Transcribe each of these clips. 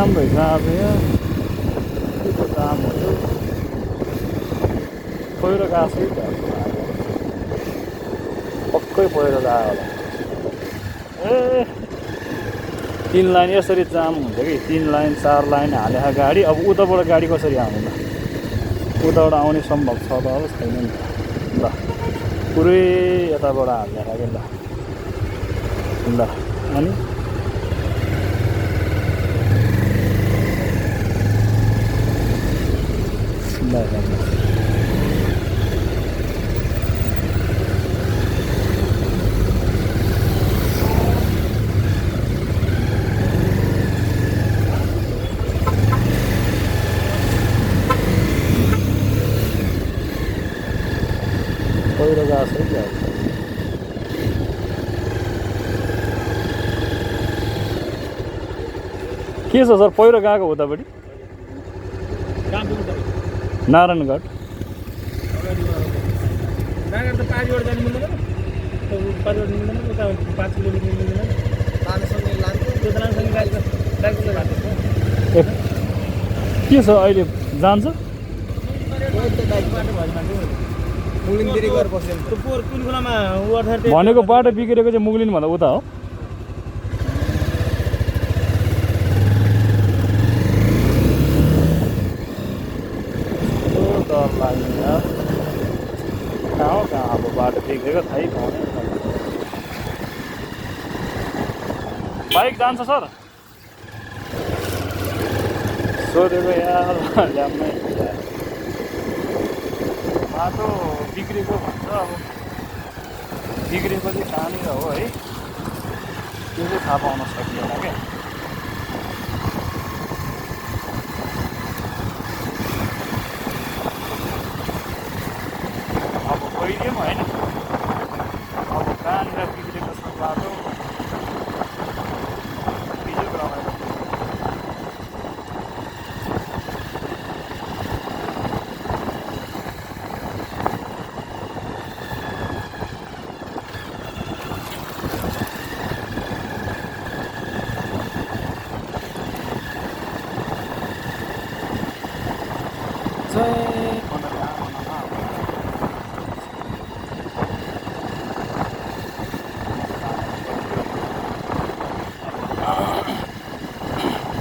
जाम रहेछ आज यहाँ के को जाम हो यो पहिरो गएको छ पक्कै पहिरो गयो होला ए 3 लाइन यसरी जाम हुन्छ कि 3 लाइन 4 लाइन हालेको गाडी अब उताबाट गाडी कसरी आउने त उताबाट आउने सम्भव छ त अब छैन नि ल पुरै यताबाट हाल्दा के ल अनि ल पहिरो गएको छ कि के छ सर पहिरो गएको उतापट्टि नारायणगढ त पारिबाट जानु मिल्दैन पारिबाट मिल्दैन उता 5 किलोमिटर मिल्दैन लानसँगै लान्छ त्यो लानसँगै गाडी के छ अहिले जान्छ भनेको बाटो बिग्रेको चाहिँ मुगलिन भन्दा उता हो डर लाग्ने यार कहाँ अब बाटो बिग्रेको थाहै पाउने बाइक जान्छ सर सोधेको यार ल्याम्मै बाटो बिग्रेको भन्छ अब बिग्रेको चाहिँ कहाँनिर हो है त्यो चाहिँ थाहा पाउन सकिएन क्या अब पहिले पनि होइन अब कहाँनिर बिग्रेको छ बाटो बिजोग रमाइलो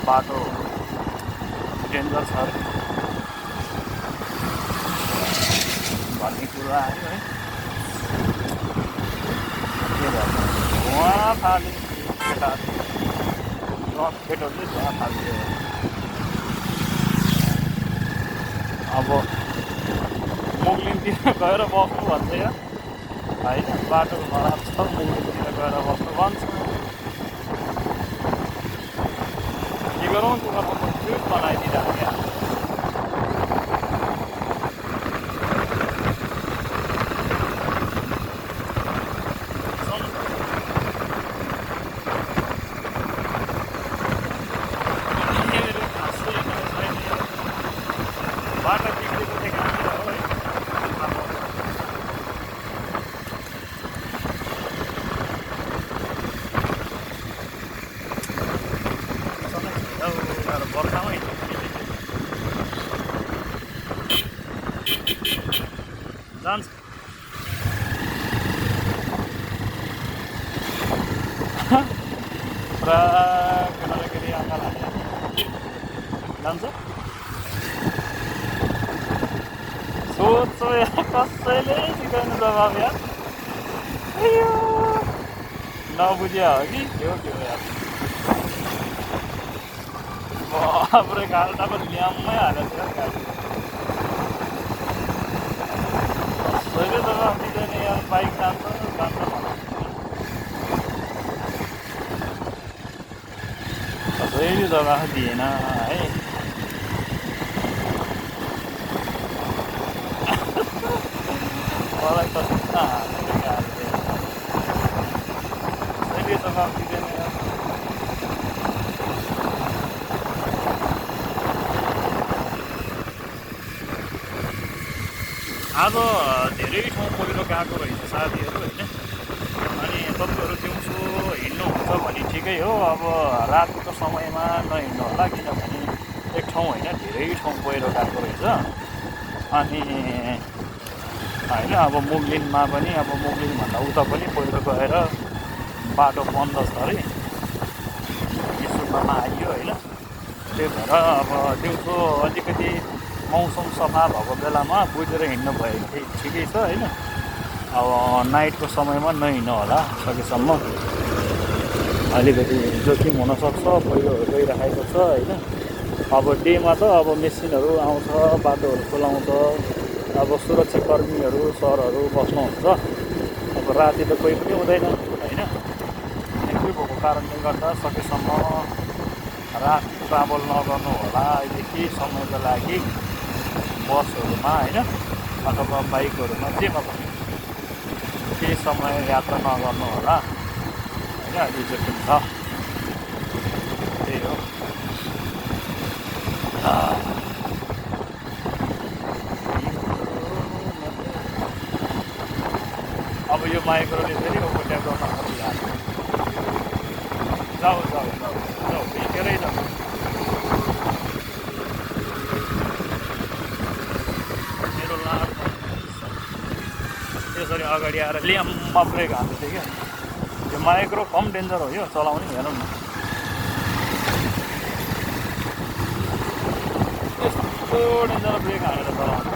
बाटो डेन्जर छ भन्ने कुरा आयो है के गर्नु धुवा फाल्यो ट्रक केटोले धुवा फाल्यो अब मुगलिनतिर गएर बस्नु भन्छ या होइन बाटो खराब छ मुगलिनतिर गएर बस्नु भन्छ के गरौँ तिमीहरूको ट्रिप बनाइदिँदा क्या बाटो बिग्रेको चाहिँ कहाँनिर हो है बर्खामै जान्छ पुरा केटाकेटी आँखा लाग्यो जान्छ सोध्छौ यार कसैले सिकाउनु जवाब यार नबुझ्या हो कि के हो यार बाप्रे गाडा पनि ल्याम्मै हालेको थियो गाडी कसैले जवाब दिँदैन यार बाइक जान्छ कसैले जवाब दिएन है मलाई त हालेको गाडीले कसैले जवाब दिँदैन यार आज धेरै ठाउँ पहिरो गएको रहेछ साथीहरू होइन अनि तपाईँहरू दिउँसो हिँड्नुहुन्छ भने ठिक ठिकै हो। अब रातको समयमा नहिँड्नु होला, किनभने एक ठाउँ होइन धेरै ठाउँ पहिरो गएको रहेछ। अनि होइन अब मुगलिनमा पनि अब मुगलिनभन्दा उता पनि पहिरो गएर बाटो बन्द छ अरे, यो सुन्नमा आइयो होइन। त्यही भएर अब दिउँसो अलिकति मौसम सफा भएको बेलामा बुझेर हिँड्नु भयो ठिकै छ होइन। अब नाइटको समयमा नहिँड्नु होला, सकेसम्म अलिकति जोखिम हुनसक्छ, पहिरोहरू गइराखेको छ होइन। अब डेमा त अब मेसिनहरू आउँछ, बाटोहरू खोलाउँछ, अब सुरक्षाकर्मीहरू सरहरू बस्नुहुन्छ। अब राति त कोही पनि हुँदैन होइन। त्यही भएको कारणले गर्दा सकेसम्म राति ट्राभल नगर्नु होला अहिले केही समयको लागि, बसहरूमा होइन अथवा बाइकहरूमा, जेमा पनि केही समय यात्रा नगर्नु होला होइन। अहिले जोखिम छ, त्यही हो। अब यो माइक्रोले फेरि ओभरट्याक गर्न खोजिरहेको। जाऊ जाऊ जाऊ जाऊ हिँडेरै जाऊ। मेरो लाभ यसरी अगाडि आएर ल्याम्मा ब्रेक हाल्दै थियो क्या। यो माइक्रो कम डेन्जर हो यो चलाउने, हेरौँ न यस्तो डेन्जर ब्रेक हालेर चलाउनु।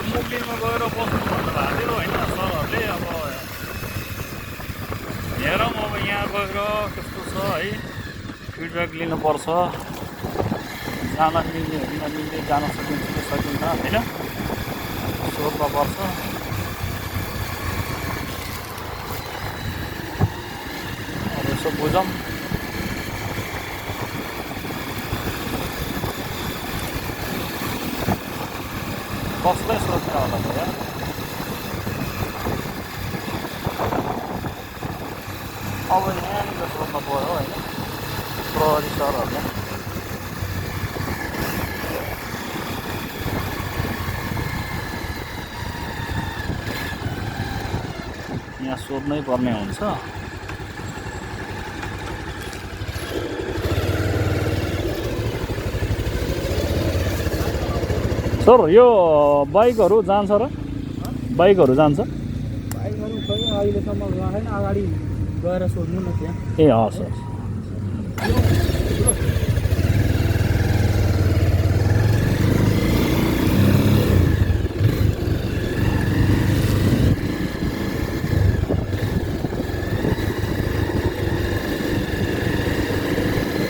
मुगलिनमा गएर बस्नु भन्नुभएको थियो होइन सरहरूले। अब हेरौँ अब यहाँ गएर कस्तो छ है, फिडब्याक लिनुपर्छ। जान मिल्ने होइन, नमिल्ने, जान सकिन्छ कि सकिन्न होइन, सोध्नुपर्छ। अब यसो बुझौँ। कसलाई सोध्ने होला त यार? अब यहाँनिर सोध्नु पऱ्यो होइन प्रहरी सरहरूलाई। यहाँ यहाँ सोध्नै पर्ने हुन्छ। सर यो बाइकहरू जान्छ र? बाइकहरू जान्छ? बाइकहरू खै अहिलेसम्म छैन, अगाडि गएर सोध्नु न त्यहाँ। ए हस् हस्।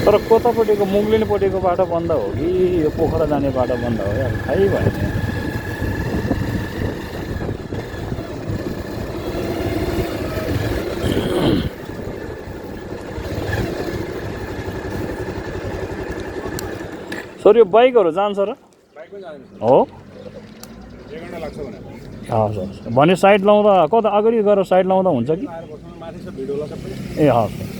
तर कतापट्टिको मुग्लिनपट्टिको बाटो बन्द हो कि यो पोखरा जाने बाटो बन्द हो यार, थाहै भएन। सर यो बाइकहरू जान्छ र? हो हस् हस्। भने साइड लाउँदा कता अगाडि गएर साइड लाउँदा हुन्छ कि? ए हस्।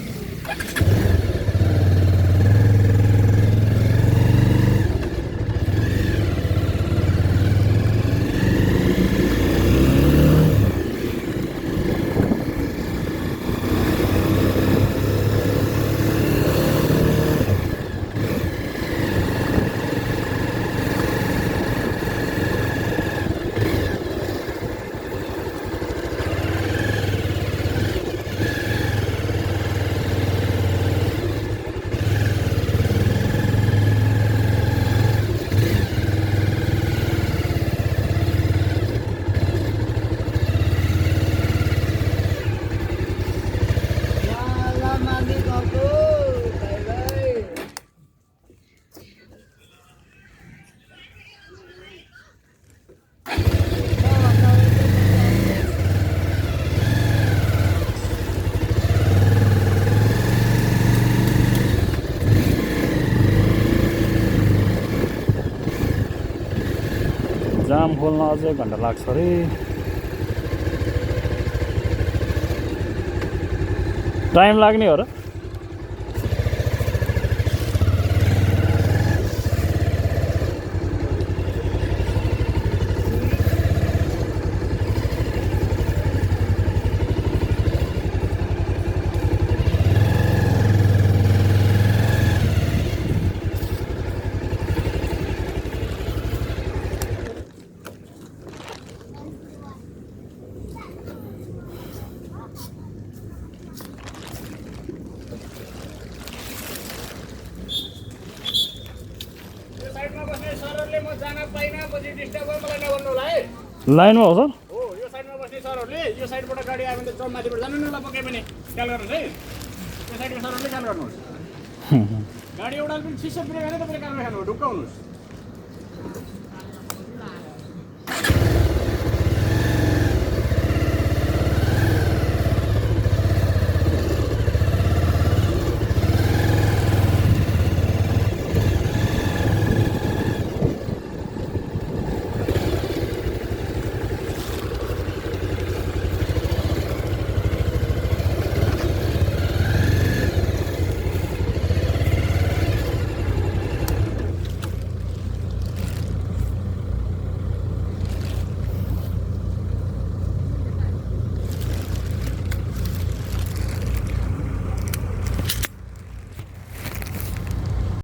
जाम खोल्न अझै 1 घन्टा लाग्छ अरे। टाइम लाग्ने हो र? लाइनमा हो सर? हो, यो साइडमा बस्ने सरहरूले यो साइडबाट गाडी आयो भने चौक माथिबाट जानु न, ल पक्कै पनि ख्याल गर्नुहोस् है। यो साइडमा सरहरूले ख्याल गर्नुहोस्। गाडी एउटा पनि सिस्टम पुरै गरेर तपाईँले काम राख्नु ढुक्क हुनुहोस्।